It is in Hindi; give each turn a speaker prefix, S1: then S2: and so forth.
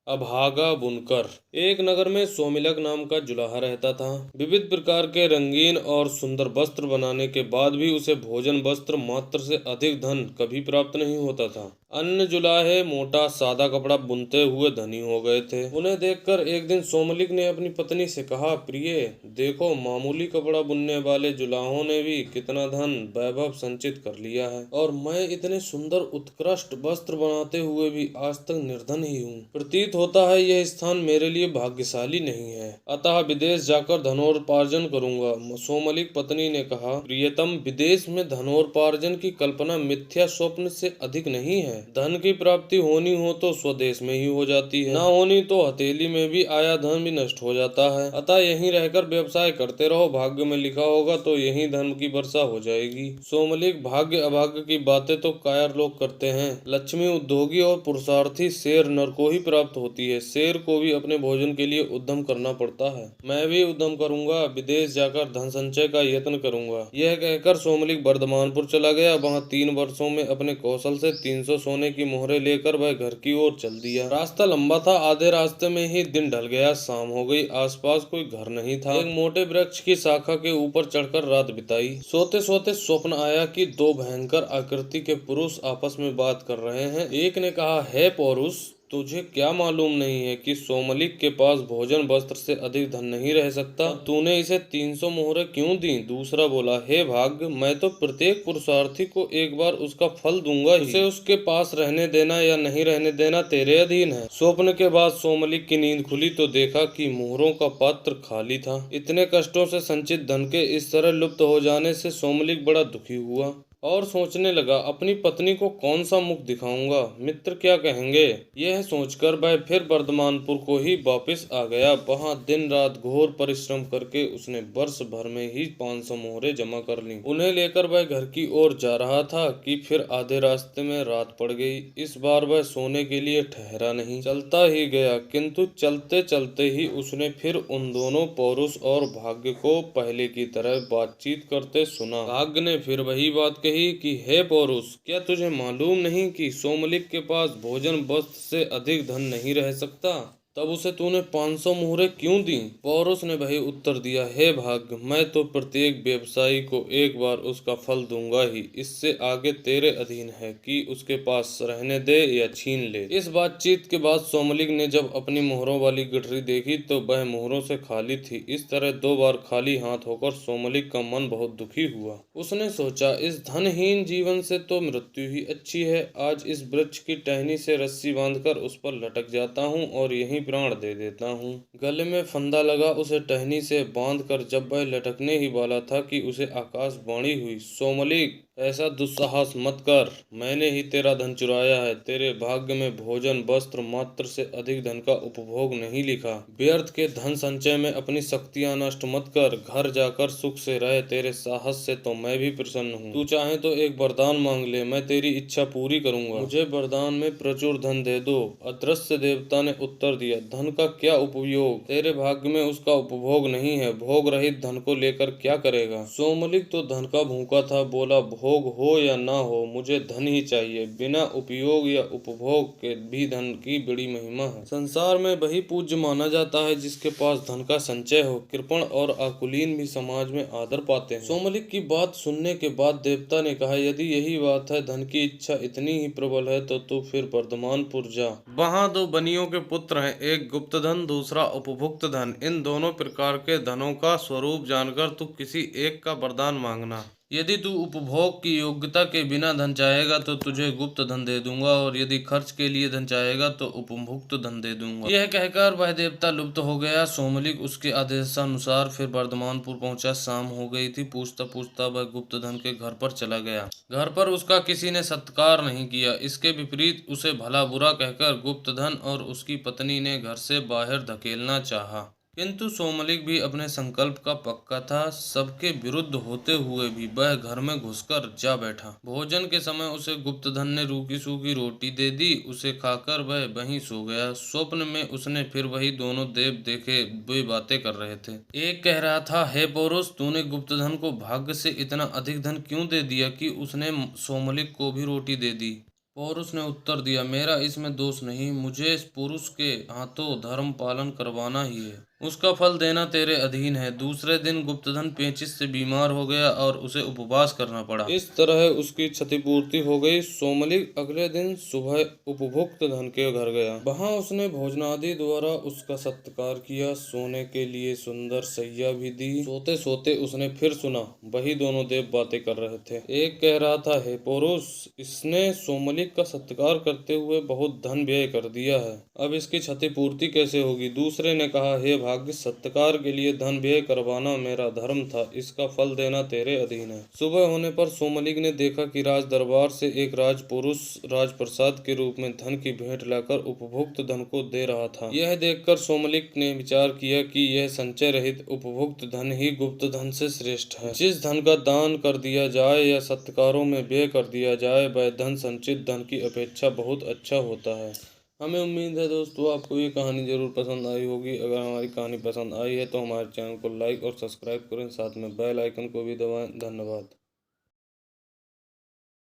S1: अभागा बुनकर। एक नगर में सोमिलक नाम का जुलाहा रहता था। विविध प्रकार के रंगीन और सुंदर वस्त्र बनाने के बाद भी उसे भोजन वस्त्र मात्र से अधिक धन कभी प्राप्त नहीं होता था। अन्य जुलाहे मोटा सादा कपड़ा बुनते हुए धनी हो गए थे। उन्हें देखकर एक दिन सोमलिक ने अपनी पत्नी से कहा, प्रिय, देखो, मामूली कपड़ा बुनने वाले जुलाहों ने भी कितना धन वैभव संचित कर लिया है, और मैं इतने सुंदर उत्कृष्ट वस्त्र बनाते हुए भी आज तक निर्धन ही हूँ। प्रतीत होता है यह स्थान मेरे लिए भाग्यशाली नहीं है, अतः विदेश जाकर धनोपार्जन करूंगा। सोमलिक पत्नी ने कहा, प्रियतम, विदेश में धनोपार्जन की कल्पना मिथ्या स्वप्न से अधिक नहीं है। धन की प्राप्ति होनी हो तो स्वदेश में ही हो जाती है, ना होनी तो हथेली में भी आया धन भी नष्ट हो जाता है। अतः यहीं रहकर व्यवसाय करते रहो, भाग्य में लिखा होगा तो यहीं धन की वर्षा हो जाएगी। सोमलिक, भाग्य अभाग्य की बातें तो कायर लोग करते हैं। लक्ष्मी उद्योगी और पुरुषार्थी शेर नर को ही प्राप्त होती है। शेर को भी अपने भोजन के लिए उद्यम करना पड़ता है। मैं भी उद्यम करूंगा, विदेश जाकर धन संचय का यत्न करूंगा। यह कहकर सोमलिक वर्धमानपुर चला गया। वहां 3 वर्षों में अपने कौशल से 300 सोने की मोहरें लेकर वह घर की ओर चल दिया। रास्ता लंबा था, आधे रास्ते में ही दिन ढल गया, शाम हो गई। आसपास कोई घर नहीं था। एक मोटे वृक्ष की शाखा के ऊपर चढ़कर रात बिताई। सोते सोते स्वप्न आया कि 2 भयंकर आकृति के पुरुष आपस में बात कर रहे हैं। एक ने कहा, हे पौरुष, तुझे क्या मालूम नहीं है कि सोमलिक के पास भोजन वस्त्र से अधिक धन नहीं रह सकता? तूने इसे 300 मोहरें क्यों दी? दूसरा बोला, हे भाग्य, मैं तो प्रत्येक पुरुषार्थी को एक बार उसका फल दूंगा ही। उसे उसके पास रहने देना या नहीं रहने देना तेरे अधीन है। स्वप्न के बाद सोमलिक की नींद खुली तो देखा कि मोहरों का पात्र खाली था। इतने कष्टों से संचित धन के इस तरह लुप्त हो जाने से सोमलिक बड़ा दुखी हुआ और सोचने लगा, अपनी पत्नी को कौन सा मुख दिखाऊंगा, मित्र क्या कहेंगे। यह सोचकर वह फिर वर्धमानपुर को ही वापस आ गया। वहां दिन रात घोर परिश्रम करके उसने वर्ष भर में ही 500 मोहरें जमा कर ली। उन्हें लेकर वह घर की ओर जा रहा था कि फिर आधे रास्ते में रात पड़ गई। इस बार वह सोने के लिए ठहरा नहीं, चलता ही गया। किंतु चलते चलते ही उसने फिर उन दोनों पौरुष और भाग्य को पहले की तरह बातचीत करते सुना। भाग्य ने फिर वही बात कही कि हे पौरुष, क्या तुझे मालूम नहीं कि सोमलिक के पास भोजन वस्त्र से अधिक धन नहीं रह सकता? तब उसे तूने 500 मोहरें क्यों दी? पौरुष ने वही उत्तर दिया, हे भाग्य, मैं तो प्रत्येक व्यवसायी को एक बार उसका फल दूंगा ही। इससे आगे तेरे अधीन है कि उसके पास रहने दे या छीन ले। इस बातचीत के बाद सोमलिक ने जब अपनी मोहरों वाली गठरी देखी तो वह मोहरों से खाली थी। इस तरह 2 बार खाली हाथ होकर सोमलिक का मन बहुत दुखी हुआ। उसने सोचा, इस धनहीन जीवन से तो मृत्यु ही अच्छी है। आज इस वृक्ष की टहनी से रस्सी बांधकर उस पर लटक जाता हूँ और यहीं प्राण दे देता हूँ। गले में फंदा लगा, उसे टहनी से बांधकर जब वह लटकने ही वाला था कि उसे आकाशवाणी हुई, सोमलिक, ऐसा दुस्साहस मत कर। मैंने ही तेरा धन चुराया है। तेरे भाग्य में भोजन वस्त्र मात्र से अधिक धन का उपभोग नहीं लिखा। व्यर्थ के धन संचय में अपनी शक्तियां नष्ट मत कर। घर जाकर सुख से रह। तेरे साहस से तो मैं भी प्रसन्न हूँ। तू चाहे तो एक वरदान मांग ले, मैं तेरी इच्छा पूरी करूंगा। मुझे वरदान में प्रचुर धन दे दो। अदृश्य देवता ने उत्तर दिया, धन का क्या उपयोग? तेरे भाग्य में उसका उपभोग नहीं है। भोग रहित धन को लेकर क्या करेगा? सोमलिक तो धन का भूखा था, बोला, भोग हो या ना हो, मुझे धन ही चाहिए। बिना उपयोग या उपभोग के भी धन की बड़ी महिमा है। संसार में वही पूज्य माना जाता है जिसके पास धन का संचय हो। कृपण और आकुलीन भी समाज में आदर पाते हैं। सोमलिक की बात सुनने के बाद देवता ने कहा, यदि यही बात है, धन की इच्छा इतनी ही प्रबल है, तो तू फिर वर्धमानपुर जा। वहाँ 2 बनियों के पुत्र हैं, एक गुप्त धन, दूसरा उपभुक्त धन। इन दोनों प्रकार के धनों का स्वरूप जानकर तू किसी एक का वरदान मांगना। यदि तू उपभोग की योग्यता के बिना धन चाहेगा तो तुझे गुप्त धन दे दूंगा, और यदि खर्च के लिए धन चाहेगा तो उपभुक्त धन दे दूंगा। यह कहकर वह देवता लुप्त हो गया। सोमलिक उसके आदेशानुसार फिर वर्धमानपुर पहुंचा। शाम हो गई थी। पूछता पूछता वह गुप्त धन के घर पर चला गया। घर पर उसका किसी ने सत्कार नहीं किया। इसके विपरीत उसे भला बुरा कहकर गुप्त धन और उसकी पत्नी ने घर से बाहर धकेलना चाहा। किंतु सोमलिक भी अपने संकल्प का पक्का था। सबके विरुद्ध होते हुए भी वह घर में घुसकर जा बैठा। भोजन के समय उसे गुप्त धन ने रूखी सूखी रोटी दे दी। उसे खाकर वह वहीं सो गया। स्वप्न में उसने फिर वही दोनों देव देखे, वे बातें कर रहे थे। एक कह रहा था, हे पौरुष, तूने गुप्त धन को भाग्य से इतना अधिक धन क्यों दे दिया कि उसने सोमलिक को भी रोटी दे दी? पौरुष ने उत्तर दिया, मेरा इसमें दोष नहीं, मुझे इस पुरुष के हाथों धर्म पालन करवाना ही है। उसका फल देना तेरे अधीन है। दूसरे दिन गुप्तधन पेचिश से बीमार हो गया और उसे उपवास करना पड़ा। इस तरह उसकी क्षतिपूर्ति हो गई। सोमलिक अगले दिन सुबह उपभुक्त धन के घर गया। वहां उसने भोजनादि द्वारा उसका सत्कार किया, सोने के लिए सुंदर सैया भी दी। सोते सोते उसने फिर सुना, वही दोनों देव बातें कर रहे थे। एक कह रहा था, हे पौरुष, इसने सोमलिक का सत्कार करते हुए बहुत धन व्यय कर दिया है, अब इसकी क्षतिपूर्ति कैसे होगी। दूसरे ने कहा, हे भाग्य, सत्कार के लिए धन व्यय करवाना मेरा धर्म था, इसका फल देना तेरे अधीन है। सुबह होने पर सोमलिक ने देखा कि राज दरबार से एक राजपुरुष राजप्रसाद के रूप में धन की भेंट लाकर उपभुक्त धन को दे रहा था। यह देखकर सोमलिक ने विचार किया कि यह संचय रहित उपभुक्त धन ही गुप्त धन से श्रेष्ठ है। जिस धन का दान कर दिया जाए या सत्कारों में व्यय कर दिया जाए, वह धन संचित धन की अपेक्षा बहुत अच्छा होता है। हमें उम्मीद है दोस्तों आपको ये कहानी ज़रूर पसंद आई होगी। अगर हमारी कहानी पसंद आई है तो हमारे चैनल को लाइक और सब्सक्राइब करें, साथ में बेल आइकन को भी दबाएं। धन्यवाद।